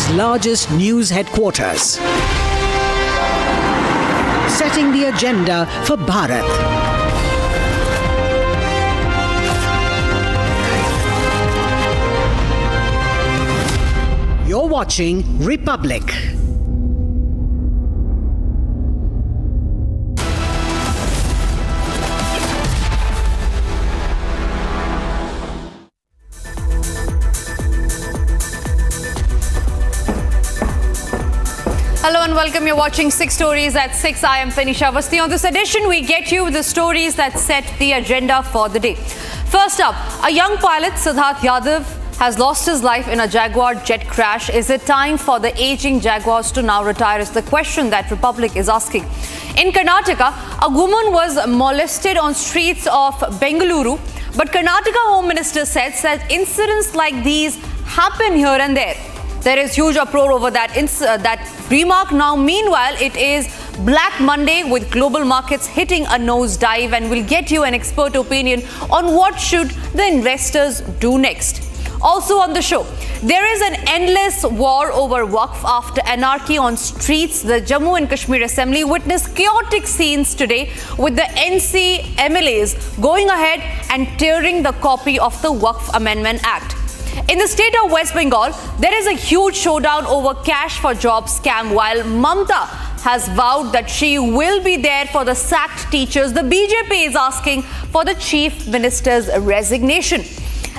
India's largest news headquarters. Setting the agenda for Bharat. You're watching Republic. Hello and welcome. You're watching 6 Stories at 6. I am Tanisha Avasthi. On this edition, we get you the stories that set the agenda for the day. First up, a young pilot, Siddharth Yadav, has lost his life in a Jaguar jet crash. Is it time for the aging Jaguars to now retire? Is the question that Republic is asking. In Karnataka, a woman was molested on streets of Bengaluru, but Karnataka Home Minister says that incidents like these happen here and there. There is huge uproar over that remark. Now, meanwhile, it is Black Monday with global markets hitting a nosedive, and we'll get you an expert opinion on what should the investors do next. Also on the show, there is an endless war over Waqf after anarchy on streets. The Jammu and Kashmir Assembly witnessed chaotic scenes today with the NC MLAs going ahead and tearing the copy of the Waqf Amendment Act. In the state of West Bengal, there is a huge showdown over cash for jobs scam. While Mamata has vowed that she will be there for the sacked teachers, the BJP is asking for the chief minister's resignation.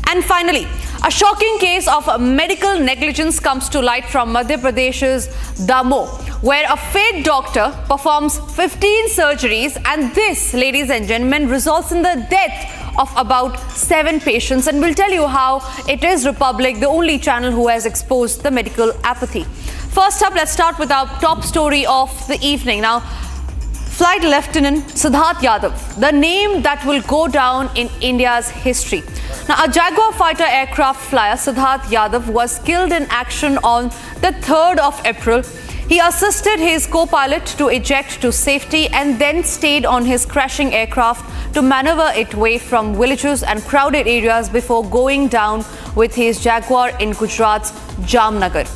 And finally, a shocking case of medical negligence comes to light from Madhya Pradesh's Damoh, where a fake doctor performs 15 surgeries, and this, ladies and gentlemen, results in the death of about 7 patients. And we'll tell you how it is Republic, the only channel who has exposed the medical apathy. First up, let's start with our top story of the evening. Now, Flight Lieutenant Siddharth Yadav, the name that will go down in India's history. Now, a Jaguar fighter aircraft flyer, Siddharth Yadav, was killed in action on the 3rd of April. He assisted his co-pilot to eject to safety and then stayed on his crashing aircraft to maneuver it away from villages and crowded areas before going down with his Jaguar in Gujarat's Jamnagar.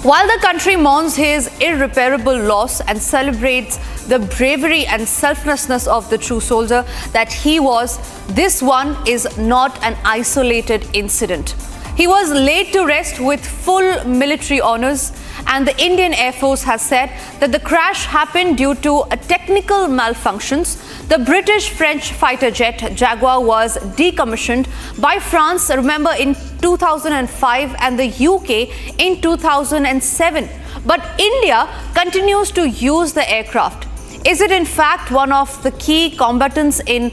While the country mourns his irreparable loss and celebrates the bravery and selflessness of the true soldier that he was, this one is not an isolated incident. He was laid to rest with full military honors, and the Indian Air Force has said that the crash happened due to a technical malfunctions. The British-French fighter jet Jaguar was decommissioned by France, remember, in 2005 and the UK in 2007. But India continues to use the aircraft. Is it in fact one of the key combatants in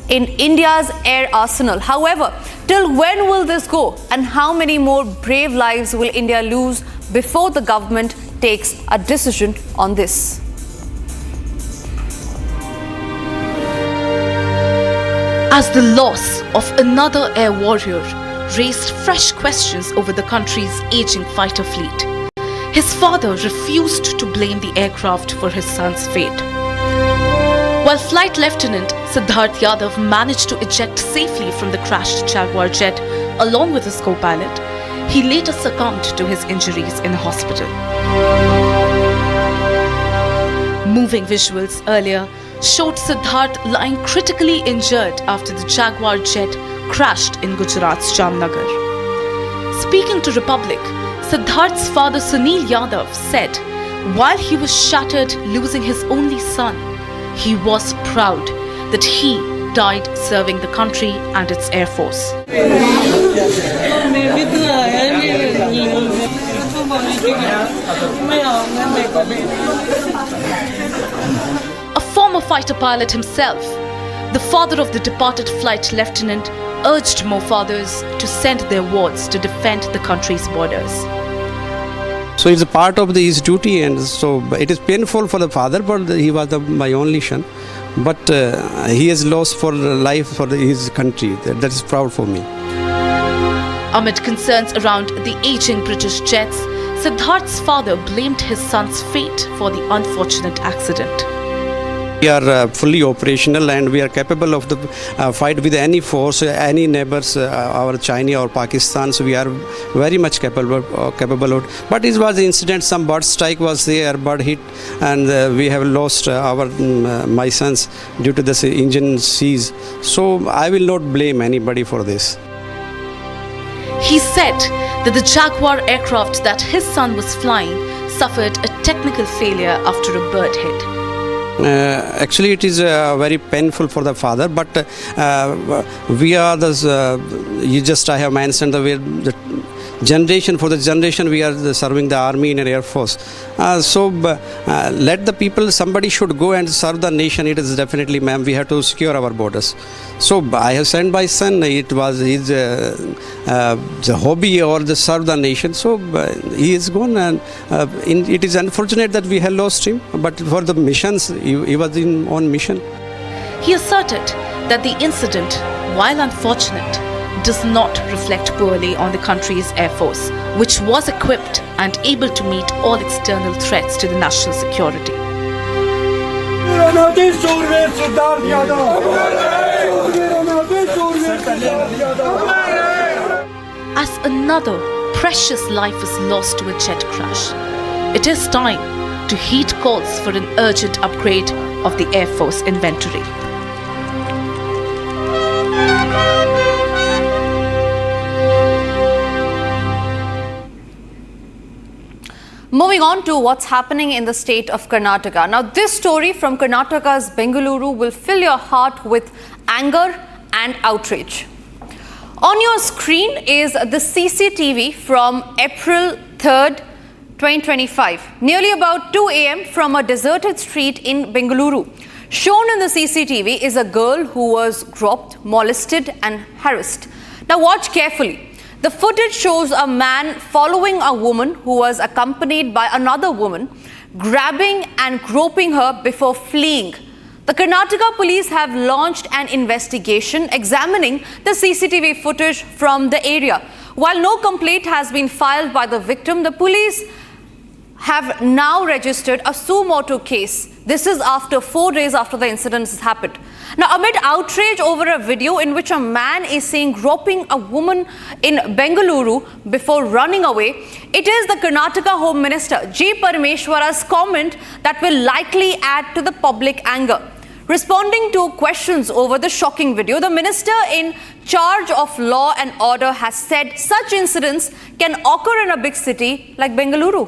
India's air arsenal? However, till when will this go, and how many more brave lives will India lose before the government takes a decision on this? As the loss of another air warrior raised fresh questions over the country's aging fighter fleet, his father refused to blame the aircraft for his son's fate. While Flight Lieutenant Siddharth Yadav managed to eject safely from the crashed Jaguar jet along with his co-pilot, he later succumbed to his injuries in a hospital. Moving visuals earlier showed Siddharth lying critically injured after the Jaguar jet crashed in Gujarat's Jamnagar. Speaking to Republic, Siddharth's father Sunil Yadav said while he was shattered losing his only son, he was proud that he died serving the country and its Air Force. A former fighter pilot himself, the father of the departed flight lieutenant urged more fathers to send their wards to defend the country's borders. So it's a part of his duty, and so it is painful for the father, but he was my only son. But he has lost for life for his country. That is proud for me. Amid concerns around the aging British jets, Siddharth's father blamed his son's fate for the unfortunate accident. We are fully operational and we are capable of the fight with any force, any neighbors, our China or Pakistan. So we are very much capable of. But it was the incident. Some bird strike was there, bird hit, and we have lost my sons due to this engine seize. So I will not blame anybody for this. He said that the Jaguar aircraft that his son was flying suffered a technical failure after a bird hit. Actually, it is very painful for the father, but we are I have mentioned the generation, for the generation we are serving the army and air force. Let the people, somebody should go and serve the nation. It is definitely, ma'am, we have to secure our borders. So I have sent my son, it was his the hobby or the serve the nation. So he is gone, and it is unfortunate that we have lost him, but for the missions, he was on mission. He asserted that the incident, while unfortunate, does not reflect poorly on the country's Air Force, which was equipped and able to meet all external threats to the national security. As another precious life is lost to a jet crash, it is time to heed calls for an urgent upgrade of the Air Force inventory. Moving on to what's happening in the state of Karnataka. Now, this story from Karnataka's Bengaluru will fill your heart with anger and outrage. On your screen is the CCTV from April 3rd, 2025, nearly about 2 a.m. from a deserted street in Bengaluru. Shown in the CCTV is a girl who was groped, molested and harassed. Now, watch carefully. The footage shows a man following a woman who was accompanied by another woman, grabbing and groping her before fleeing. The Karnataka police have launched an investigation examining the CCTV footage from the area. While no complaint has been filed by the victim, the police have now registered a motu case. This is after 4 days after the incident has happened. Now, amid outrage over a video in which a man is seen groping a woman in Bengaluru before running away, it is the Karnataka Home Minister G. Parameswara's comment that will likely add to the public anger. Responding to questions over the shocking video, the minister in charge of law and order has said such incidents can occur in a big city like Bengaluru.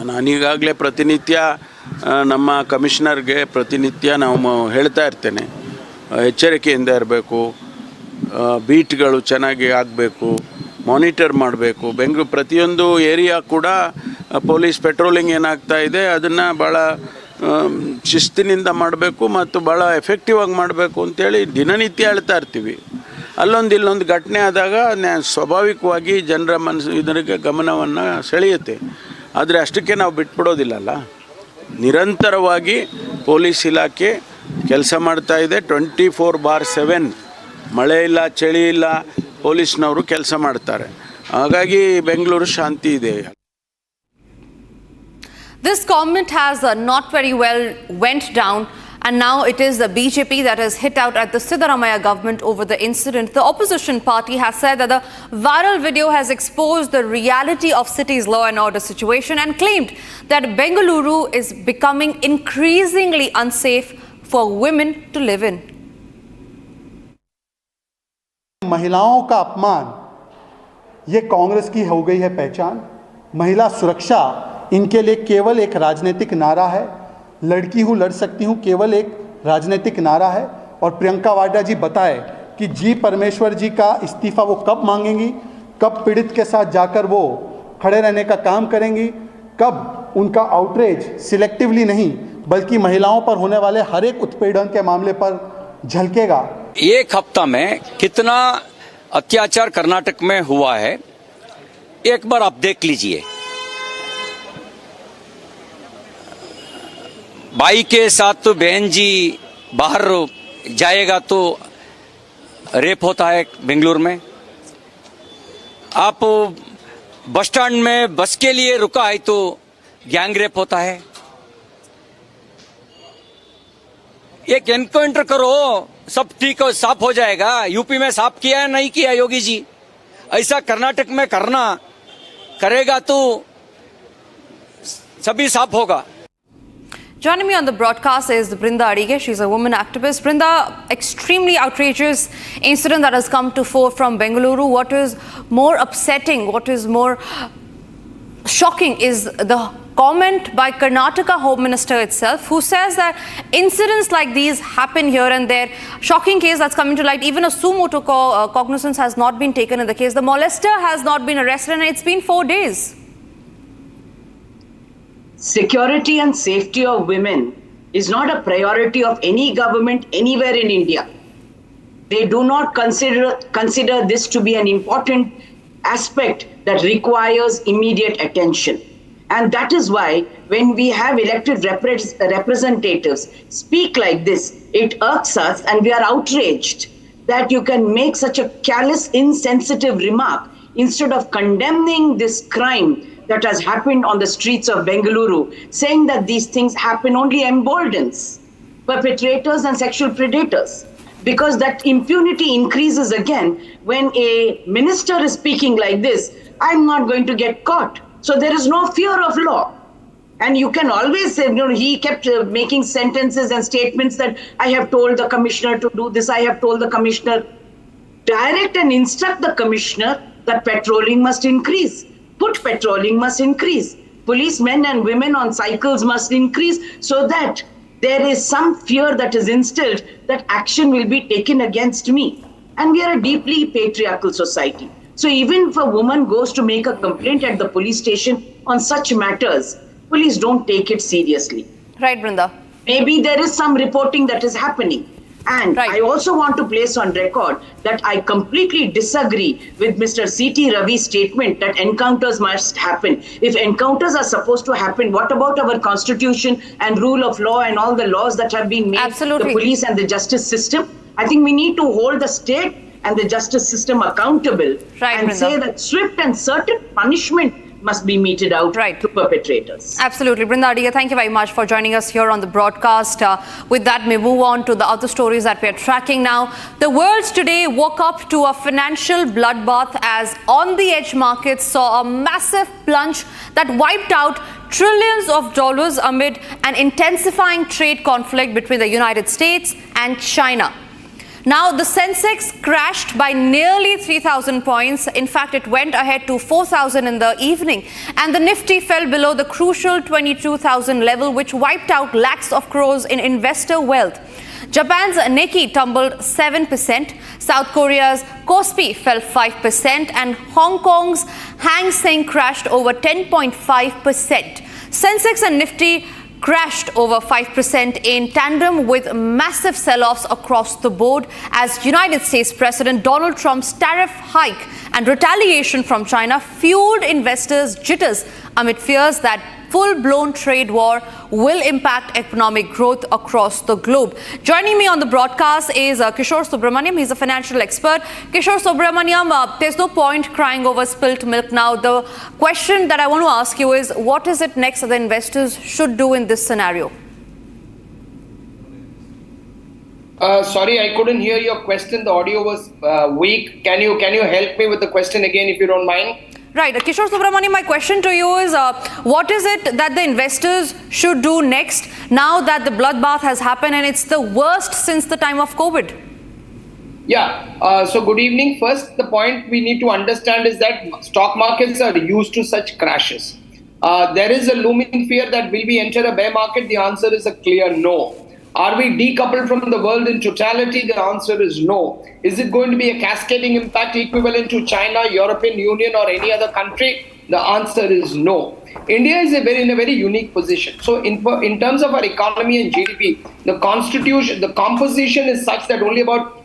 ನಾನೀಗಾಗಲೇ ಪ್ರತಿನಿತ್ಯ ನಮ್ಮ ಕಮಿಷನರ್ಗೆ ಪ್ರತಿನಿತ್ಯ ನಾವು ಹೇಳ್ತಾ ಇರ್ತೇನೆ, ಎಚ್ಚರಿಕೆಯಿಂದ ಇರಬೇಕು, ಬೀಟ್ಗಳು ಚೆನ್ನಾಗಿ ಆಗಬೇಕು, ಮಾನಿಟರ್ ಮಾಡಬೇಕು. ಬೆಂಗಳೂರು ಪ್ರತಿಯೊಂದು ಏರಿಯಾ ಕೂಡ ಪೊಲೀಸ್ ಪೆಟ್ರೋಲಿಂಗ್ ಏನಾಗ್ತಾ ಇದೆ ಅದನ್ನು ಭಾಳ ಶಿಸ್ತಿನಿಂದ ಮಾಡಬೇಕು ಮತ್ತು ಭಾಳ ಎಫೆಕ್ಟಿವ್ ಆಗಿ ಮಾಡಬೇಕು ಅಂತೇಳಿ ದಿನನಿತ್ಯ ಹೇಳ್ತಾ ಇರ್ತೀವಿ. ಇಲ್ಲೊಂದು ಘಟನೆ ಆದಾಗ ಸ್ವಾಭಾವಿಕವಾಗಿ ಜನರ ಇದರಿಗೆ ಗಮನವನ್ನು ಸೆಳೆಯುತ್ತೆ. ಆದರೆ ಅಷ್ಟಕ್ಕೆ ನಾವು ಬಿಟ್ಬಿಡೋದಿಲ್ಲಲ್ಲ. ನಿರಂತರವಾಗಿ ಪೊಲೀಸ್ ಇಲಾಖೆ ಕೆಲಸ ಮಾಡ್ತಾ ಇದೆ. 24/7 ಮಳೆ ಇಲ್ಲ, ಚಳಿ ಇಲ್ಲ, ಪೊಲೀಸ್ನವರು ಕೆಲಸ ಮಾಡ್ತಾರೆ. ಹಾಗಾಗಿ ಬೆಂಗಳೂರು ಶಾಂತಿ ಇದೆ. This comment has not very well went down, and now it is the BJP that has hit out at the Siddaramaiah government over the incident. The opposition party has said that the viral video has exposed the reality of city's law and order situation and claimed that Bengaluru is becoming increasingly unsafe for women to live in. महिलाओं का अपमान ये कांग्रेस की हो गई है पहचान. महिला सुरक्षा इनके लिए केवल एक राजनीतिक नारा है. लड़की हूँ लड़ सकती हूँ केवल एक राजनीतिक नारा है. और प्रियंका वाड्रा जी बताए कि जी परमेश्वर जी का इस्तीफ़ा वो कब मांगेंगी, कब पीड़ित के साथ जाकर वो खड़े रहने का काम करेंगी, कब उनका आउटरीच सिलेक्टिवली नहीं बल्कि महिलाओं पर होने वाले हर एक उत्पीड़न के मामले पर झलकेगा. एक हफ्ता में कितना अत्याचार कर्नाटक में हुआ है एक बार आप देख लीजिए. भाई के साथ तो बहन जी बाहर जाएगा तो रेप होता है बेंगलुरु में. आप बस स्टैंड में बस के लिए रुका है तो गैंग रेप होता है. एक एनकाउंटर करो, सब ठीक हो, साफ हो जाएगा। यूपी में साफ किया है, नहीं किया योगी जी? ऐसा कर्नाटक में करना, करेगा तो सभी साफ होगा। Joining me on the broadcast is Brinda Adige. She's a woman activist. Brinda, extremely outrageous incident that has come to fore from Bengaluru. What is more upsetting, what is more shocking is the comment by Karnataka Home Minister itself, who says that incidents like these happen here and there. Shocking case that's coming to light. Even a sumo cognizance has not been taken in the case. The molester has not been arrested, and it's been 4 days. Security and safety of women is not a priority of any government anywhere in India. They do not consider this to be an important aspect that requires immediate attention. And that is why when we have elected representatives speak like this, it irks us, and we are outraged that you can make such a callous, insensitive remark instead of condemning this crime that has happened on the streets of Bengaluru, saying that these things happen only emboldens perpetrators and sexual predators. Because that impunity increases again when a minister is speaking like this, I'm not going to get caught. So there is no fear of law. And you can always say, he kept making sentences and statements that I have told the commissioner to do this, I have told the commissioner. Direct and instruct the commissioner that patrolling must increase. Patrolling must increase. Policemen and women on cycles must increase so that there is some fear that is instilled that action will be taken against me. And we are a deeply patriarchal society. So even if a woman goes to make a complaint at the police station on such matters, police don't take it seriously. Right, Brinda. Maybe there is some reporting that is happening. And I also want to place on record that I completely disagree with Mr. C.T. Ravi's statement that encounters must happen. If encounters are supposed to happen, what about our constitution and rule of law and all the laws that have been made? Absolutely. The police and the justice system? I think we need to hold the state and the justice system accountable, and Brinda, say that swift and certain punishment must be meted out to perpetrators. Absolutely. Brinda Adige, thank you very much for joining us here on the broadcast. With that, we move on to the other stories that we are tracking now. The world today woke up to a financial bloodbath as on-the-edge markets saw a massive plunge that wiped out trillions of dollars amid an intensifying trade conflict between the United States and China. Now, the Sensex crashed by nearly 3,000 points. In fact, it went ahead to 4,000 in the evening. And the Nifty fell below the crucial 22,000 level, which wiped out lakhs of crores in investor wealth. Japan's Nikkei tumbled 7%. South Korea's Kospi fell 5%. And Hong Kong's Hang Seng crashed over 10.5%. Sensex and Nifty crashed over 5% in tandem with massive sell-offs across the board as United States President Donald Trump's tariff hike and retaliation from China fueled investors' jitters amid fears that full-blown trade war will impact economic growth across the globe. Joining me on the broadcast is Kishore Subramaniam. He's a financial expert. Kishore Subramaniam, there's no point crying over spilt milk now. The question that I want to ask you is, what is it next that the investors should do in this scenario? Sorry, I couldn't hear your question. The audio was weak. Can you help me with the question again, if you don't mind? Right. Kishore Subramaniam, my question to you is, what is it that the investors should do next now that the bloodbath has happened and it's the worst since the time of COVID? Yeah. So good evening. First, the point we need to understand is that stock markets are used to such crashes. There is a looming fear that will we enter a bear market? The answer is a clear no. Are we decoupled from the world in totality? The answer is no. Is it going to be a cascading impact equivalent to China, European Union or any other country? The answer is no. India is in a very unique position. So in terms of our economy and GDP, the composition is such that only about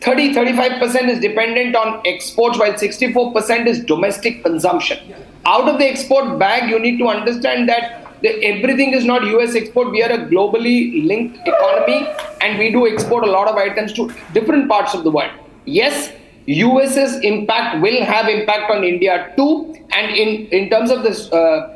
35% is dependent on exports, while 64% is domestic consumption. Out of the export bag, you need to understand that everything is not US export. We are a globally linked economy and we do export a lot of items to different parts of the world. Yes, US's impact will have impact on India too, and in terms of this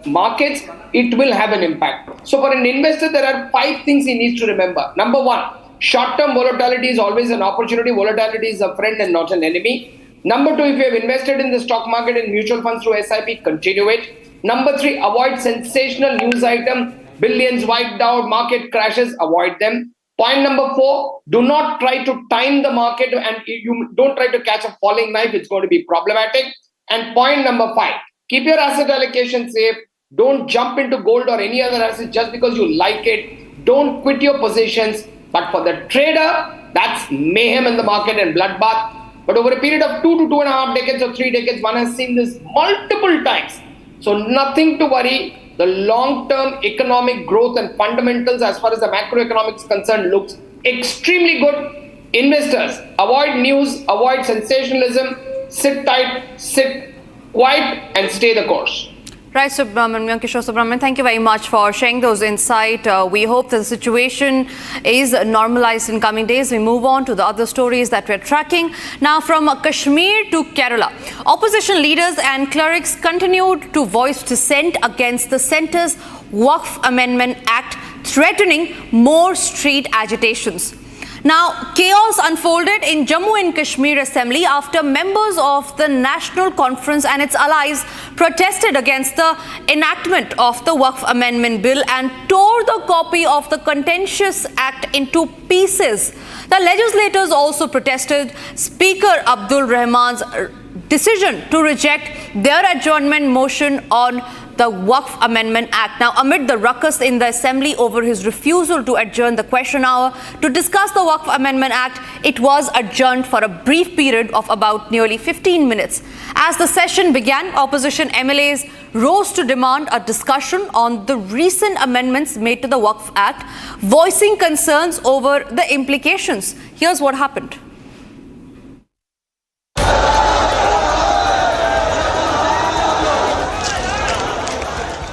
markets, it will have an impact. So for an investor, there are 5 things he needs to remember. Number 1, short-term volatility is always an opportunity. Volatility is a friend and not an enemy. Number 2, if you have invested in the stock market and mutual funds through SIP, continue it. Number 3, avoid sensational news item, billions wiped out, market crashes, avoid them. Point number 4, do not try to time the market, and you don't try to catch a falling knife. It's going to be problematic. And point number 5, keep your asset allocation safe. Don't jump into gold or any other asset just because you like it. Don't quit your positions. But for the trader, that's mayhem in the market and bloodbath. But over a period of 2 to 2.5 decades or 3 decades, one has seen this multiple times. So nothing to worry. The long-term economic growth and fundamentals as far as the macroeconomics is concerned looks extremely good. Investors, avoid news, avoid sensationalism, sit tight, sit quiet and stay the course. Right, Subramanian, Kishore Subramanian, thank you very much for sharing those insights. We hope that the situation is normalized in coming days. We move on to the other stories that we're tracking. Now, from Kashmir to Kerala, opposition leaders and clerics continued to voice dissent against the centre's Waqf Amendment Act, threatening more street agitations. Now, chaos unfolded in Jammu and Kashmir Assembly after members of the National Conference and its allies protested against the enactment of the Waqf Amendment Bill and tore the copy of the contentious act into pieces. The legislators also protested Speaker Abdul Rahman's decision to reject their adjournment motion on the Waqf Amendment Act. Now, amid the ruckus in the Assembly over his refusal to adjourn the question hour to discuss the Waqf Amendment Act, it was adjourned for a brief period of about nearly 15 minutes. As the session began, opposition MLAs rose to demand a discussion on the recent amendments made to the Waqf Act, voicing concerns over the implications. Here's what happened.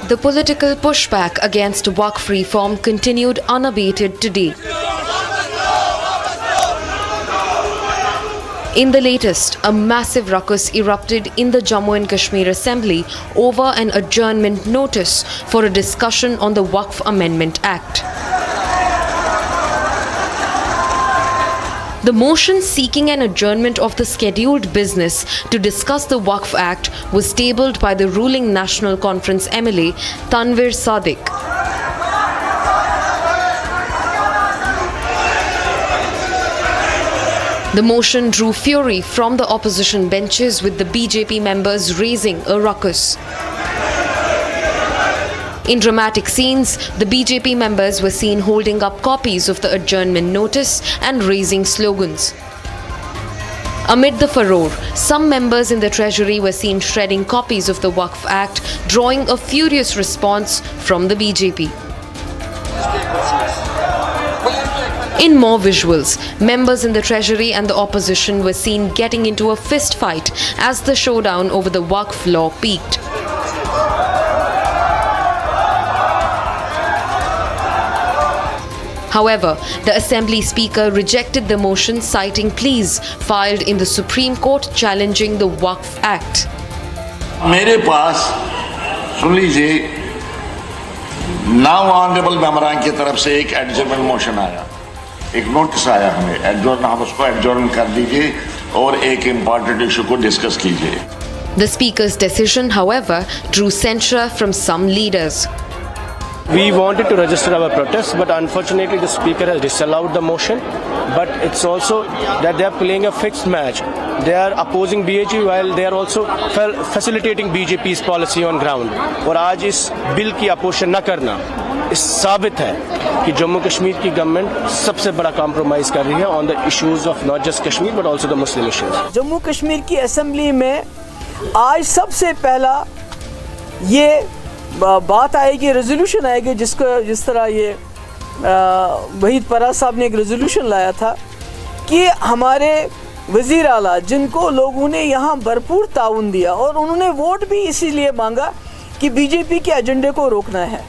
The political pushback against Waqf reform continued unabated today. In the latest, a massive ruckus erupted in the Jammu and Kashmir Assembly over an adjournment notice for a discussion on the Waqf Amendment Act. The motion seeking an adjournment of the scheduled business to discuss the Waqf Act was tabled by the ruling National Conference MLA Tanvir Sadiq. The motion drew fury from the opposition benches, with the BJP members raising a ruckus. In dramatic scenes, the BJP members were seen holding up copies of the adjournment notice and raising slogans. Amid the furore, some members in the treasury were seen shredding copies of the Waqf Act, drawing a furious response from the BJP. In more visuals, members in the treasury and the opposition were seen getting into a fist fight as the showdown over the Waqf law peaked. However, the Assembly Speaker rejected the motion, citing pleas filed in the Supreme Court challenging the Waqf Act. मेरे पास सुन लीजिए, now honourable मेंबरान की तरफ से एक adjournment motion आया, एक notice आया हमें एडजर्न, हम उसको एडजर्न कर दीजिए और एक इम्पॉर्टेंट इशू को डिस्कस कीजिए. The Speaker's decision, however, drew censure from some leaders. We wanted to register our protest, but unfortunately the Speaker has disallowed the motion. But it's also that they are playing a fixed match. They are opposing BJP while they are also facilitating BJP's policy on ground. और आज इस bill की opposition न करना इस साबित है कि जम्मू कश्मीर की गवर्नमेंट सबसे बड़ा कॉम्प्रोमाइज कर रही है on the issues of not just Kashmir but also the Muslim issues. Jammu Kashmir की असेंबली में आज सबसे पहला ये बात आएगी, रेजोल्यूशन आएगी, जिस तरह ये वहीद पराज साहब ने एक रेजोल्यूशन लाया था कि हमारे वज़ीर आला जिनको लोगों ने यहाँ भरपूर ताउन दिया और उन्होंने वोट भी इसीलिए मांगा कि बीजेपी के एजेंडे को रोकना है,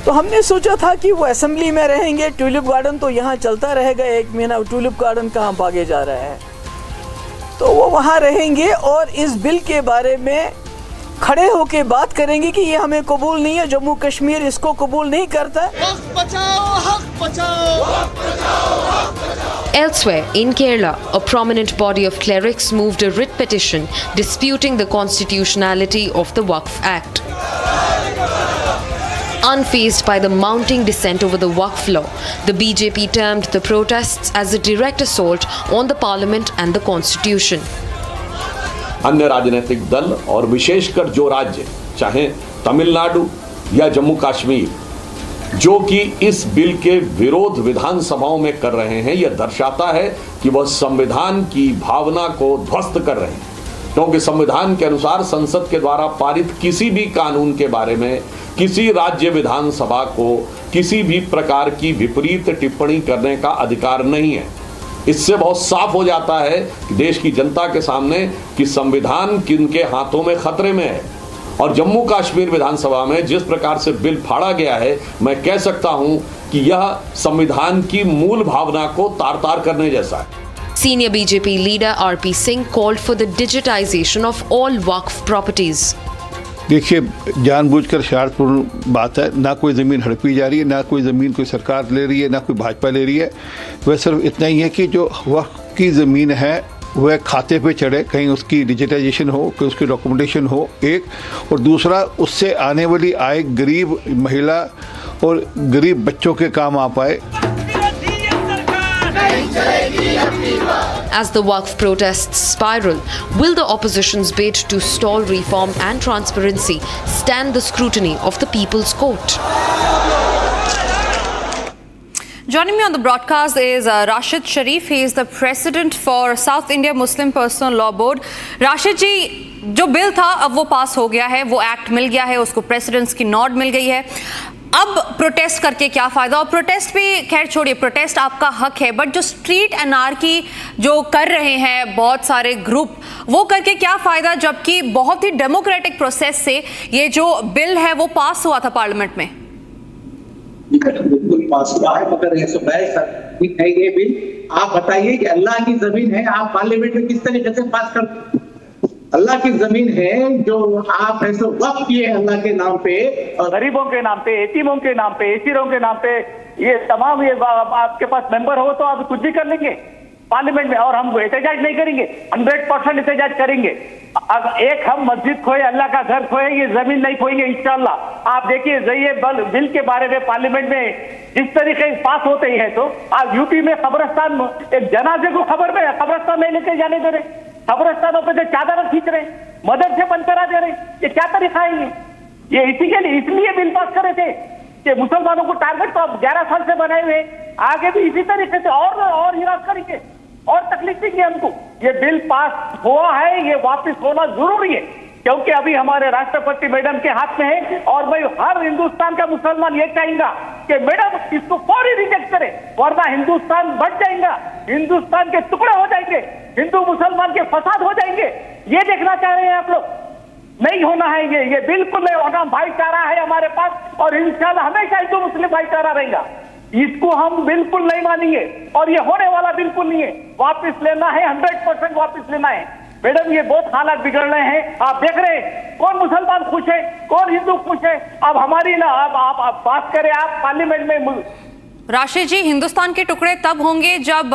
तो हमने सोचा था कि वो असेंबली में रहेंगे. ट्यूलिप गार्डन तो यहाँ चलता रहेगा, 1 महीना ट्यूलिप गार्डन कहाँ भागे जा रहा है. तो वो वहाँ रहेंगे और इस बिल के बारे में खड़े होके बात करेंगे कि ये हमें कबूल नहीं है, जम्मू कश्मीर इसको कबूल नहीं करता है। Elsewhere, in Kerala, a prominent body of clerics moved a writ petition disputing the constitutionality of the Waqf Act. Unfazed by the mounting dissent over the Waqf law, the BJP termed the protests as a direct assault on the parliament and the constitution. अन्य राजनीतिक दल और विशेषकर जो राज्य चाहे तमिलनाडु या जम्मू कश्मीर जो कि इस बिल के विरोध विधानसभाओं में कर रहे हैं, यह दर्शाता है कि वह संविधान की भावना को ध्वस्त कर रहे हैं, क्योंकि संविधान के अनुसार संसद के द्वारा पारित किसी भी कानून के बारे में किसी राज्य विधानसभा को किसी भी प्रकार की विपरीत टिप्पणी करने का अधिकार नहीं है। इससे बहुत साफ हो जाता है कि देश की जनता के सामने कि संविधान किनके हाथों में खतरे में है। और जम्मू कश्मीर विधानसभा में जिस प्रकार से बिल फाड़ा गया है, मैं कह सकता हूं कि यह संविधान की मूल भावना को तार-तार करने जैसा है। Senior BJP leader RP Singh called for the digitization of all Waqf properties. देखिए, जानबूझकर शरारतपूर्ण बात है। ना कोई ज़मीन हड़पी जा रही है, ना कोई ज़मीन कोई सरकार ले रही है, ना कोई भाजपा ले रही है। वह सिर्फ इतना ही है कि जो वक्फ की ज़मीन है वह खाते पे चढ़े, कहीं उसकी डिजिटाइजेशन हो, कहीं उसकी डॉक्यूमेंटेशन हो, एक, और दूसरा उससे आने वाली आय गरीब महिला और गरीब बच्चों के काम आ पाए। As the Waqf protests spiral, will the opposition's bid to stall reform and transparency stand the scrutiny of the People's Court? Joining me on the broadcast is Rashid Sharif. He is the president for South India Muslim Personal Law Board. Rashid जी, जो bill था अब वो पास हो गया है, वो act मिल गया है, उसको प्रेसिडेंट्स की नॉड मिल गई है। अब प्रोटेस्ट करके क्या फायदा? और प्रोटेस्ट भी खैर छोड़िए, प्रोटेस्ट आपका हक है, बट जो स्ट्रीट एनार्की जो कर रहे हैं बहुत सारे ग्रुप, वो करके क्या फायदा, जबकि बहुत ही डेमोक्रेटिक प्रोसेस से ये जो बिल है वो पास हुआ था पार्लियामेंट में। बिल्कुल पास हुआ है, मगर ये बिल आप बताइए कि अल्लाह की जमीन है, आप पार्लियामेंट में किस तरीके से पास कर? अल्लाह की जमीन है जो आप ऐसे वक्त किए अल्लाह के नाम पे, और गरीबों के नाम पे, यतीमों के नाम पे, एसीरों के नाम पे, ये तमाम ये आपके पास मेंबर हो तो आप कुछ भी कर लेंगे पार्लियामेंट में, और हम एहतजाज नहीं करेंगे, 100% एहतजाज करेंगे। अब एक हम मस्जिद खोए, अल्लाह का घर खोए, ये जमीन नहीं खोएंगे इंशाल्लाह। आप देखिए ये बिल के बारे में पार्लियामेंट में जिस तरीके से पास होते ही है, तो आज यूपी में कब्रिस्तान, एक जनाजे को कब्रिस्तान नहीं लेके जाने दे रहे, कब्रिस्तानों पे जो चादर खींच रहे, मदरसे बंद करा दे रहे, ये क्या तरीका है? ये इसी के लिए इसलिए बिल पास करे थे कि मुसलमानों को टारगेट तो अब 11 साल से बनाए हुए, आगे भी इसी तरीके से और हिरास करेंगे और तकलीफ देंगे हमको। ये बिल पास हुआ है, ये वापस होना जरूरी है, क्योंकि अभी हमारे राष्ट्रपति मैडम के हाथ में है, और मैं हर हिंदुस्तान का मुसलमान ये चाहेगा कि मैडम इसको फौरी रिजेक्ट करे, वरना हिंदुस्तान बढ़ जाएगा, हिंदुस्तान के टुकड़े हो जाएंगे, हिंदू मुसलमान के फसाद हो जाएंगे। ये देखना चाह रहे हैं आप लोग? नहीं होना है ये बिल्कुल नहीं होना। भाईचारा है हमारे पास, और इंशाल्लाह हमेशा हिंदू मुस्लिम भाईचारा रहेगा। इसको हम बिल्कुल नहीं मानेंगे, और ये होने वाला बिल्कुल नहीं है। वापस लेना है, 100% वापस लेना है। मैडम ये बहुत हालात बिगड़ रहे हैं, आप देख रहे हैं, कौन मुसलमान खुश है, कौन हिंदू खुश है। अब हमारी ना आप बात करें, आप पार्लियामेंट में। राशिद जी, हिंदुस्तान के टुकड़े तब होंगे जब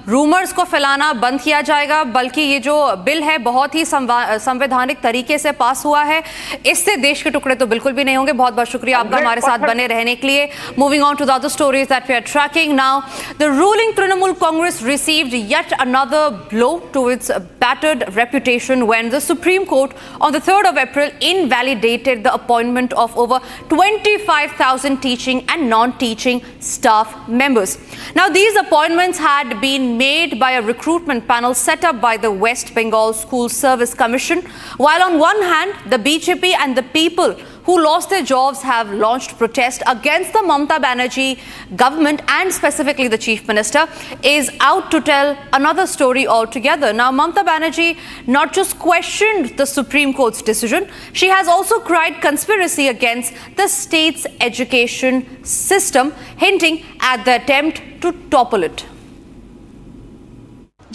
रूमर्स को फैलाना बंद किया जाएगा, बल्कि ये जो बिल है बहुत ही संवैधानिक तरीके से पास हुआ है, इससे देश के टुकड़े तो बिल्कुल भी नहीं होंगे। बहुत बहुत शुक्रिया आपका हमारे साथ बने रहने के लिए। Moving on to the other stories that we are tracking now, the ruling Trinamool Congress received yet another blow to its battered reputation when the Supreme Court on the 3rd of April invalidated the appointment of over 25,000 teaching and non-teaching staff members. Now, these appointments had been made by a recruitment panel set up by the West Bengal School Service Commission. While on one hand, the BJP and the people who lost their jobs have launched protest against the Mamata Banerjee government, and specifically the Chief Minister is out to tell another story altogether. Now, Mamata Banerjee not just questioned the Supreme Court's decision, she has also cried conspiracy against the state's education system, hinting at the attempt to topple it.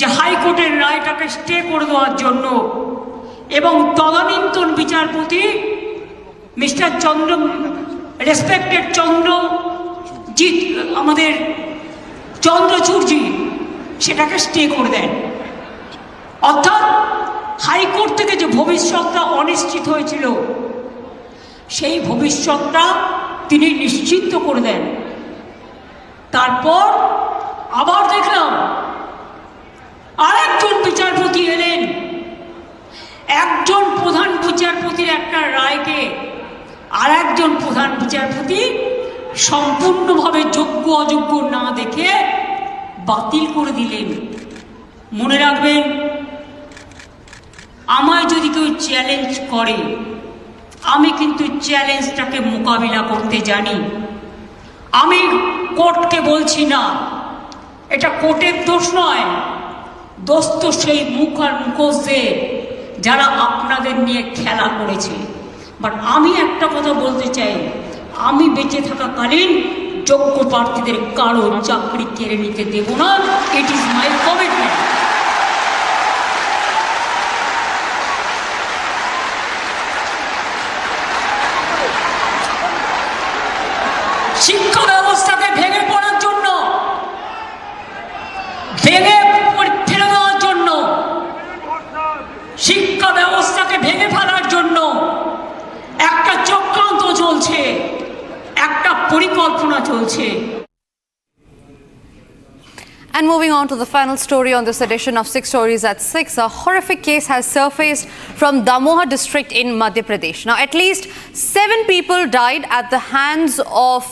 যে হাইকোর্টের রায়টাকে stay করে দেওয়ার জন্য এবং তদানীন্তন বিচারপতি mister চন্দ্র respected Chandrajit আমাদের চন্দ্রচূড়জি সেটাকে স্টে করে দেন। অর্থাৎ হাইকোর্ট থেকে যে ভবিষ্যৎটা অনিশ্চিত হয়েছিল সেই ভবিষ্যৎটা তিনি নিশ্চিত করে দেন। তারপর আবার দেখলাম আরেকজন বিচারপতি এলেন, একজন প্রধান বিচারপতির একটা রায়কে আর একজন প্রধান বিচারপতি সম্পূর্ণভাবে যোগ্য অযোগ্য না দেখে বাতিল করে দিলেন। মনে রাখবেন, আমায় যদি কেউ চ্যালেঞ্জ করে আমি কিন্তু চ্যালেঞ্জটাকে মোকাবিলা করতে জানি। আমি কোর্টকে বলছি না, এটা কোর্টের দোষ নয়, দোষ তো সেই মুখ আর মুখোশদের যারা আপনাদের নিয়ে খেলা করেছে। বাট আমি একটা কথা বলতে চাই, আমি বেঁচে থাকাকালীন যোগ্য প্রার্থীদের কারো চাকরি কেড়ে নিতে দেব না। It is my commitment. শিক্ষা ব্যবস্থাকে ভেঙে পড়ার জন্য, ভেঙে ফেলে দেওয়ার জন্য, শিক্ষা ব্যবস্থাকে ভেঙে ফেলার জন্য একটা চক্রান্ত চলছে, একটা পরিকল্পনা চলছে। And moving on to the final story on this edition of 6 Stories at 6, a horrific case has surfaced from Damoha district in Madhya Pradesh. Now, at least 7 people died at the hands of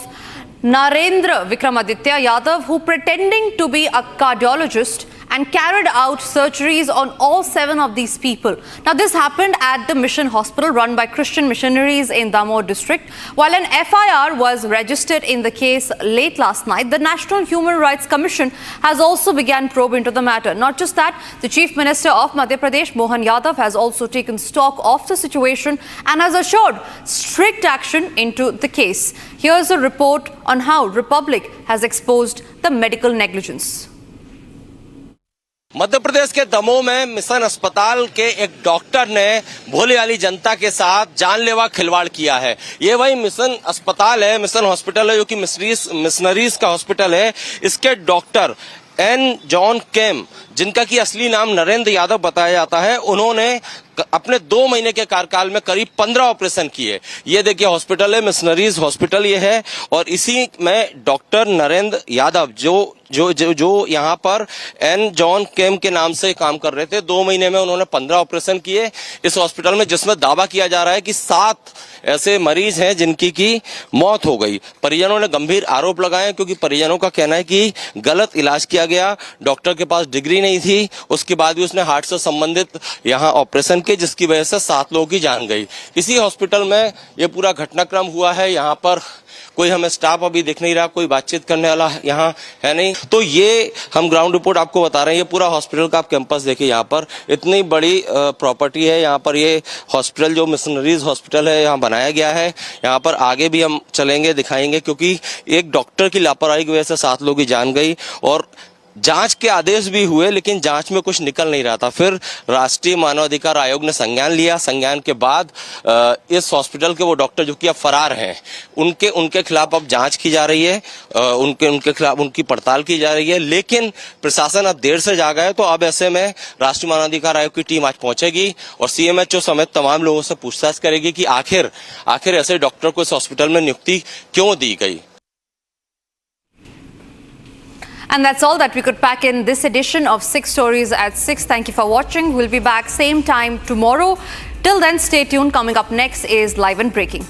Narendra Vikramaditya Yadav, who pretending to be a cardiologist and carried out surgeries on all 7 of these people. Now, this happened at the mission hospital run by Christian missionaries in Damoh district. While an FIR was registered in the case late last night, the National Human Rights Commission has also begun probe into the matter. Not just that, the Chief Minister of Madhya Pradesh, Mohan Yadav, has also taken stock of the situation and has assured strict action into the case. Here's a report on how Republic has exposed the medical negligence. Madhya Pradesh के दमोह में mission अस्पताल के एक doctor ने भोले वाली जनता के साथ जानलेवा खिलवाड़ किया है। ये वही मिशन अस्पताल है, मिशन हॉस्पिटल है, जो कि मिशनरीज का हॉस्पिटल है। इसके डॉक्टर एन जॉन केम, जिनका की असली नाम नरेंद्र यादव बताया जाता है, उन्होंने अपने 2 महीने के कार्यकाल में करीब 15 ऑपरेशन किए। ये देखिए हॉस्पिटल है, मिशनरीज हॉस्पिटल ये है, और इसी में डॉक्टर नरेंद्र यादव जो यहाँ पर एन जॉन केम के नाम से काम कर रहे थे, 2 महीने में उन्होंने 15 ऑपरेशन किए इस हॉस्पिटल में, जिसमें दावा किया जा रहा है कि 7 ऐसे मरीज हैं जिनकी की मौत हो गई। परिजनों ने गंभीर आरोप लगाए, क्योंकि परिजनों का कहना है कि गलत इलाज किया गया, डॉक्टर के पास डिग्री नहीं थी, उसके बाद भी उसने हार्ट से संबंधित यहाँ ऑपरेशन किए, जिसकी वजह से 7 लोगों की जान गई। इसी हॉस्पिटल में ये पूरा घटनाक्रम हुआ है। यहाँ पर कोई हमें स्टाफ अभी दिख नहीं रहा, कोई बातचीत करने वाला यहाँ है नहीं। तो ये हम ग्राउंड रिपोर्ट आपको बता रहे हैं। ये पूरा हॉस्पिटल का आप कैंपस देखिए, यहाँ पर इतनी बड़ी प्रॉपर्टी है। यहाँ पर ये हॉस्पिटल जो मिशनरीज हॉस्पिटल है यहाँ बनाया गया है। यहाँ पर आगे भी हम चलेंगे, दिखाएंगे, क्योंकि एक डॉक्टर की लापरवाही की वजह से 7 लोगों की जान गई और जांच के आदेश भी हुए, लेकिन जांच में कुछ निकल नहीं रहा था। फिर राष्ट्रीय मानवाधिकार आयोग ने संज्ञान लिया। संज्ञान के बाद इस हॉस्पिटल के वो डॉक्टर जो कि अब फरार हैं, उनके खिलाफ अब जांच की जा रही है, उनके खिलाफ उनकी पड़ताल की जा रही है। लेकिन प्रशासन अब देर से जागा है, तो अब ऐसे में राष्ट्रीय मानवाधिकार आयोग की टीम आज पहुंचेगी और CMHO समेत तमाम लोगों से पूछताछ करेगी कि आखिर ऐसे डॉक्टर को इस हॉस्पिटल में नियुक्ति क्यों दी गई। And that's all that we could pack in this edition of 6 Stories at 6. Thank you for watching. We'll be back same time tomorrow. Till then, stay tuned. Coming up next is Live and Breaking.